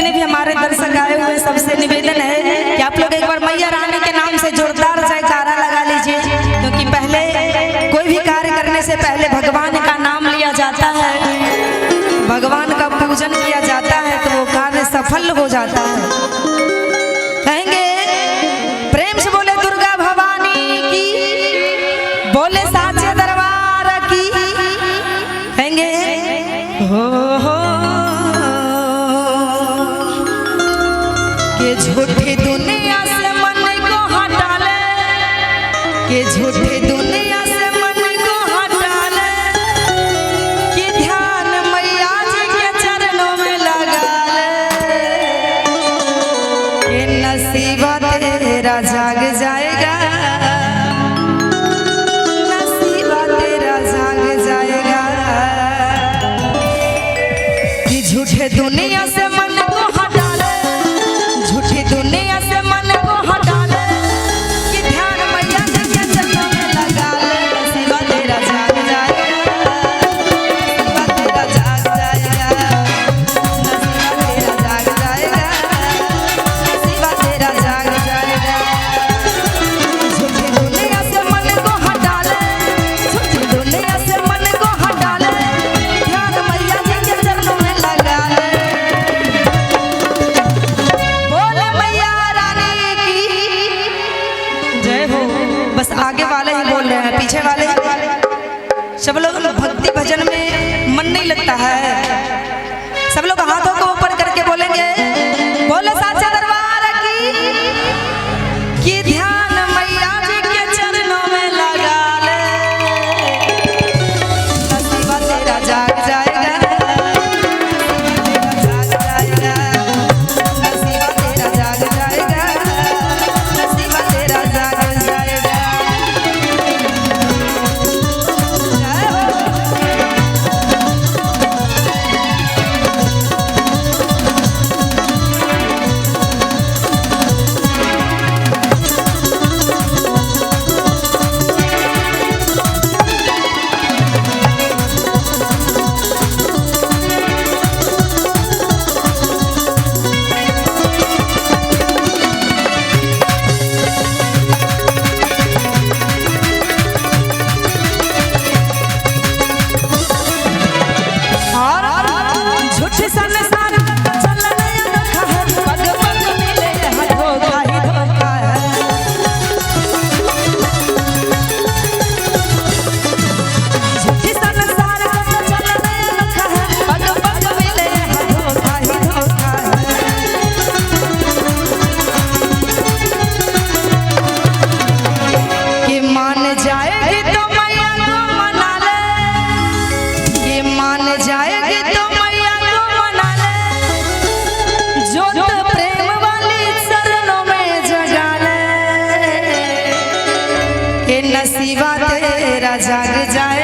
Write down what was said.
जितने भी हमारे दर्शक आए हुए सबसे निवेदन है कि आप लोग एक बार मैया रानी के नाम से जोरदार जयकारा लगा लीजिए, क्योंकि पहले कोई भी कार्य करने से पहले भगवान का नाम लिया जाता है, भगवान का पूजन किया जाता है, तो वो कार्य सफल हो जाता है। कहेंगे प्रेम से बोले दुर्गा भवानी की, बोले साचे दरबार की। कहेंगे हो के झूठी दुनिया से मन को हटा ले, के झूठी दुनिया से मन को हटा ले, कि ध्यान मैया जी के चरणों में लगा ले, कि नसीबा तेरा जाग जाएगा, नसीबा तेरा जाग जाएगा, कि झूठे दुनिया से मन को हटा ले, झूठी दुनिया से मन को हटा ले, कि ध्यान मैया जी के चरणों में लगा ले, नसीबा तेरा जाग जाएगा, नसीबा तेरा जाग जाएगा, नसीबा तेरा जाग जाएगा, नसीबा तेरा जाग जाएगा। झूठी दुनिया से मन को हटा ले, झूठी दुनिया से मन को हटा ले, ध्यान मैया जी के चरणों में लगा ले। बोले मैया रानी की जय हो। बस आगे वाले ही बोल रहे हैं, पीछे वाले सब लोग भक्ति भजन में मन नहीं लगता है। सब लोग हाथों को ऊपर करके बोलेंगे, बोले साचा दरबार की, कि ध्यान मैया जी के चरणों में लगा ले, नसीबा तेरा जाग जाएगा, जाग जाएगा, नसीबा तेरा जाग जाएगा, नसीबा तेरा जाग जाएगा। जय हो। और झूठे संसार चलन अनोखा है, पग पग मिले यहाँ धोखा ही धोखा है। झूठे संसार चलन अनोखा है, पग पग मिले यहाँ धोखा ही धोखा है। कि मान जाएगी तो मैया को मना ले, कि मान जाएगी तो मैया को मना ले, जोत प्रेम वाली चरणों में जगा ले, कि नसीबा तेरा जाग जाए।